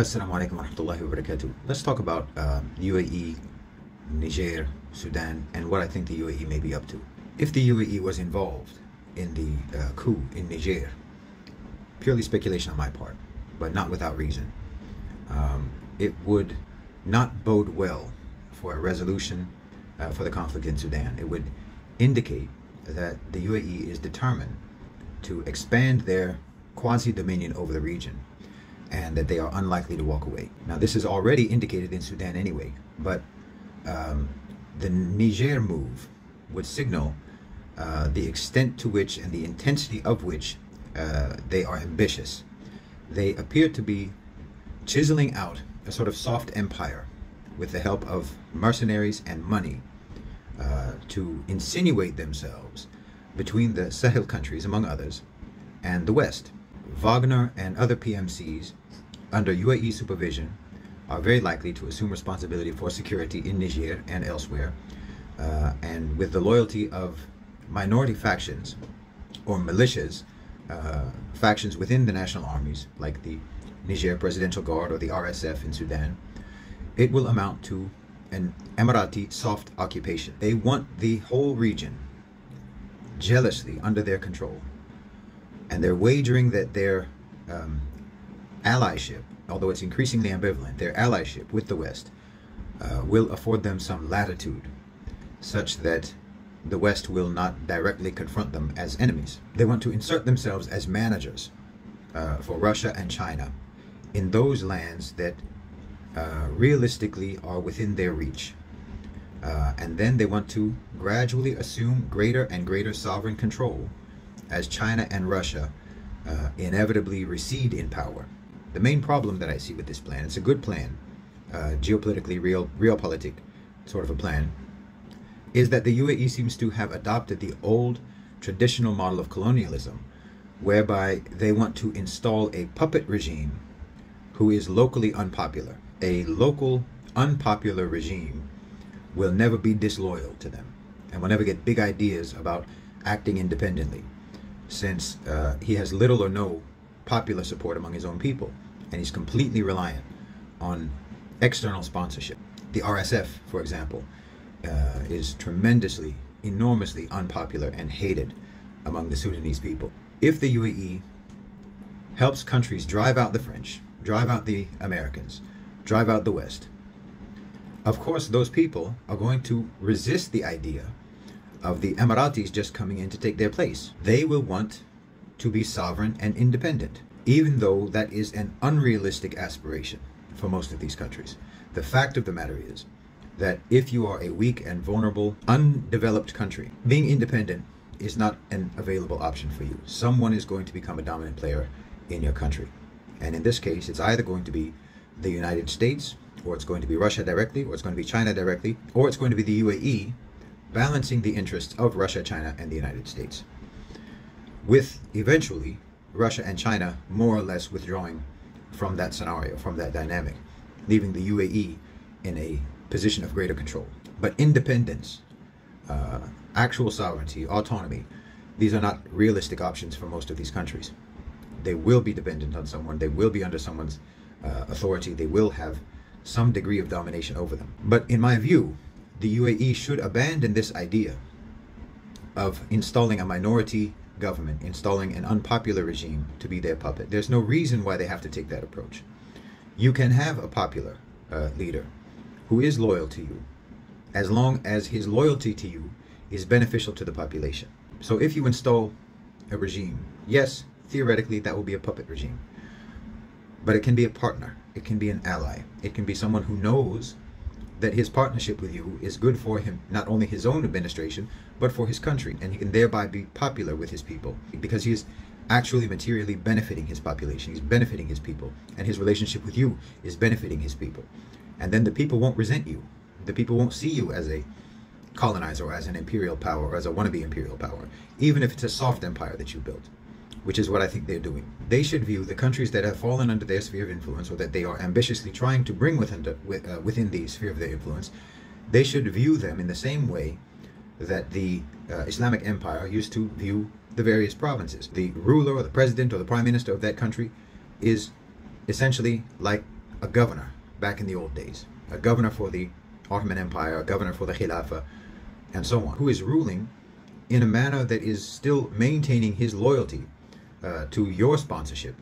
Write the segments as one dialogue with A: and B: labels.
A: Assalamu alaikum wa rahmatullahi wa barakatuh. Let's talk about UAE, Niger, Sudan, and what I think the UAE may be up to. If the UAE was involved in the coup in Niger, purely speculation on my part, but not without reason, it would not bode well for a resolution for the conflict in Sudan. It would indicate that the UAE is determined to expand their quasi-dominion over the region, and that they are unlikely to walk away. Now, this is already indicated in Sudan anyway, but the Niger move would signal the extent to which and the intensity of which they are ambitious. They appear to be chiseling out a sort of soft empire with the help of mercenaries and money to insinuate themselves between the Sahel countries, among others, and the West. Wagner and other PMCs under UAE supervision are very likely to assume responsibility for security in Niger and elsewhere, and with the loyalty of minority factions or militias, factions within the national armies like the Niger Presidential Guard or the RSF in Sudan, it will amount to an Emirati soft occupation. They want the whole region jealously under their control, and they're wagering that their allyship, although it's increasingly ambivalent, their allyship with the West will afford them some latitude such that the West will not directly confront them as enemies. They want to insert themselves as managers for Russia and China in those lands that realistically are within their reach. And then they want to gradually assume greater and greater sovereign control as China and Russia inevitably recede in power. The main problem that I see with this plan, it's a good plan, geopolitically realpolitik sort of a plan, is that the UAE seems to have adopted the old traditional model of colonialism, whereby they want to install a puppet regime who is locally unpopular. A local unpopular regime will never be disloyal to them and will never get big ideas about acting independently, since he has little or no popular support among his own people, and he's completely reliant on external sponsorship. The RSF, for example, is tremendously, enormously unpopular and hated among the Sudanese people. If the UAE helps countries drive out the French, drive out the Americans, drive out the West, of course those people are going to resist the idea of the Emiratis just coming in to take their place. They will want to be sovereign and independent, even though that is an unrealistic aspiration for most of these countries. The fact of the matter is that if you are a weak and vulnerable, undeveloped country, being independent is not an available option for you. Someone is going to become a dominant player in your country. And in this case, it's either going to be the United States, or it's going to be Russia directly, or it's going to be China directly, or it's going to be the UAE, balancing the interests of Russia, China, and the United States, with eventually Russia and China more or less withdrawing from that scenario, from that dynamic, leaving the UAE in a position of greater control. But independence, actual sovereignty, autonomy, these are not realistic options for most of these countries. They will be dependent on someone, they will be under someone's authority, they will have some degree of domination over them. But in my view, the UAE should abandon this idea of installing a minority government, installing an unpopular regime to be their puppet. There's no reason why they have to take that approach. You can have a popular leader who is loyal to you, as long as his loyalty to you is beneficial to the population. So if you install a regime, yes, theoretically that will be a puppet regime, but it can be a partner, it can be an ally, it can be someone who knows that his partnership with you is good for him, not only his own administration, but for his country, and he can thereby be popular with his people because he is actually materially benefiting his population, he's benefiting his people, and his relationship with you is benefiting his people. And then the people won't resent you. The people won't see you as a colonizer or as an imperial power or as a wannabe imperial power, even if it's a soft empire that you built, which is what I think they're doing. They should view the countries that have fallen under their sphere of influence, or that they are ambitiously trying to bring within the sphere of their influence, they should view them in the same way that the Islamic Empire used to view the various provinces. The ruler or the president or the prime minister of that country is essentially like a governor back in the old days, a governor for the Ottoman Empire, a governor for the Khilafah, and so on, who is ruling in a manner that is still maintaining his loyalty to your sponsorship,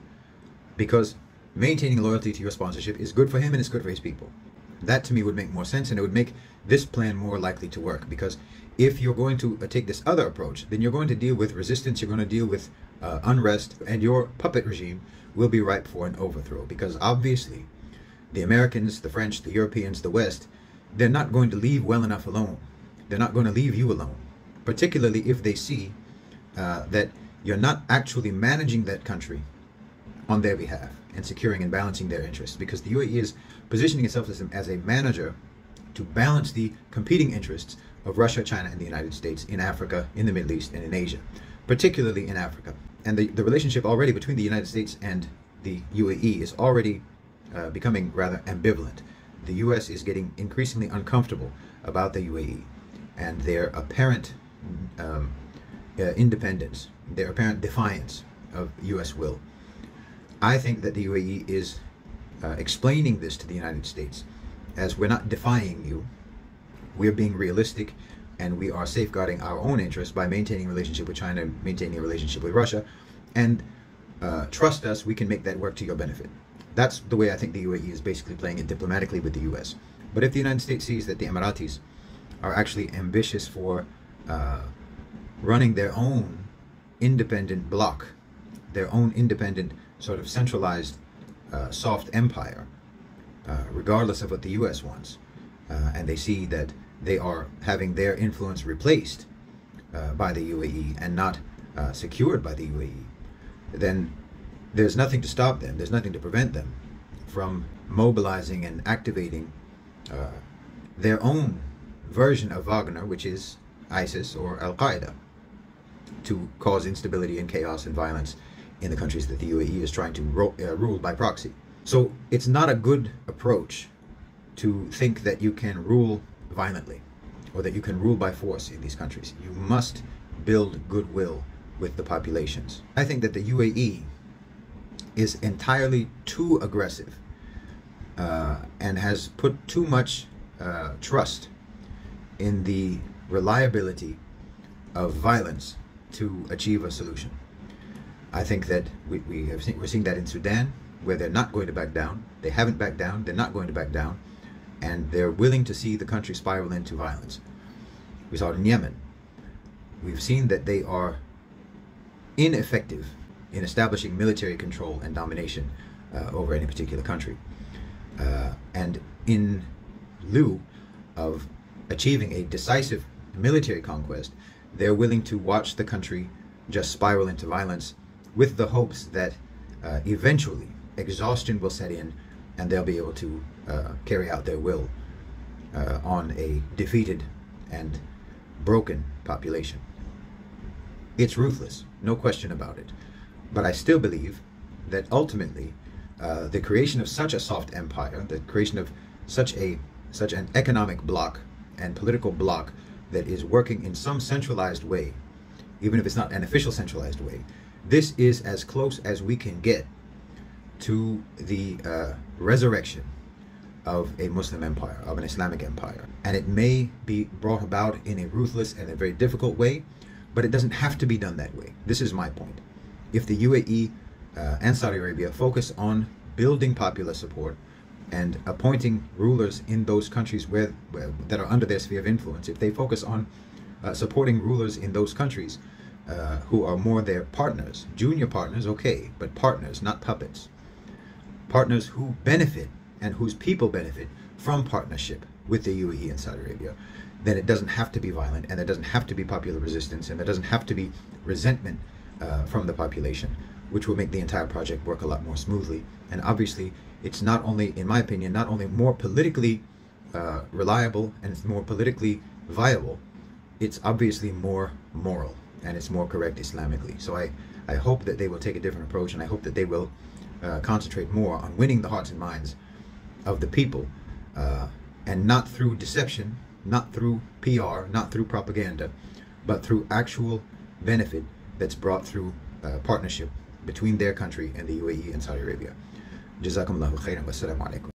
A: because maintaining loyalty to your sponsorship is good for him and it's good for his people. That to me would make more sense, and it would make this plan more likely to work, because if you're going to take this other approach, then you're going to deal with resistance, you're going to deal with unrest, and your puppet regime will be ripe for an overthrow, because obviously the Americans, the French, the Europeans, the West, they're not going to leave well enough alone. They're not going to leave you alone, particularly if they see that you're not actually managing that country on their behalf and securing and balancing their interests, because the UAE is positioning itself as a manager to balance the competing interests of Russia, China, and the United States in Africa, in the Middle East, and in Asia, particularly in Africa. And the relationship already between the United States and the UAE is already becoming rather ambivalent. The US is getting increasingly uncomfortable about the UAE and their apparent independence, their apparent defiance of US will. I think that the UAE is explaining this to the United States as, we're not defying you, we're being realistic, and we are safeguarding our own interests by maintaining a relationship with China, maintaining a relationship with Russia, and trust us, we can make that work to your benefit. That's the way I think the UAE is basically playing it diplomatically with the US. But if the United States sees that the Emiratis are actually ambitious for running their own independent bloc, their own independent sort of centralized soft empire, regardless of what the US wants, and they see that they are having their influence replaced by the UAE and not secured by the UAE, then there's nothing to stop them, there's nothing to prevent them from mobilizing and activating their own version of Wagner, which is ISIS or Al-Qaeda, to cause instability and chaos and violence in the countries that the UAE is trying to rule by proxy. So it's not a good approach to think that you can rule violently or that you can rule by force in these countries. You must build goodwill with the populations. I think that the UAE is entirely too aggressive and has put too much trust in the reliability of violence to achieve a solution. I think that we're seeing that in Sudan, where they're not going to back down. They haven't backed down, they're not going to back down, and they're willing to see the country spiral into violence. We saw it in Yemen. We've seen that they are ineffective in establishing military control and domination over any particular country. And in lieu of achieving a decisive military conquest, they're willing to watch the country just spiral into violence, with the hopes that eventually exhaustion will set in and they'll be able to carry out their will on a defeated and broken population. It's ruthless, no question about it. But I still believe that ultimately the creation of such a soft empire, the creation of such an economic bloc and political bloc that is working in some centralized way, even if it's not an official centralized way, this is as close as we can get to the resurrection of a Muslim empire, of an Islamic empire. And it may be brought about in a ruthless and a very difficult way, but it doesn't have to be done that way. This is my point. If the UAE and Saudi Arabia focus on building popular support and appointing rulers in those countries that are under their sphere of influence, if they focus on supporting rulers in those countries who are more their partners, junior partners, okay, but partners, not puppets. Partners who benefit and whose people benefit from partnership with the UAE and Saudi Arabia, then it doesn't have to be violent, and there doesn't have to be popular resistance, and there doesn't have to be resentment from the population, which will make the entire project work a lot more smoothly. And obviously, it's not only, in my opinion, not only more politically reliable and it's more politically viable, it's obviously more moral and it's more correct Islamically. So I hope that they will take a different approach, and I hope that they will concentrate more on winning the hearts and minds of the people, and not through deception, not through PR, not through propaganda, but through actual benefit that's brought through partnership between their country and the UAE and Saudi Arabia. Jazakumullahu khairan. Wassalamu alaikum.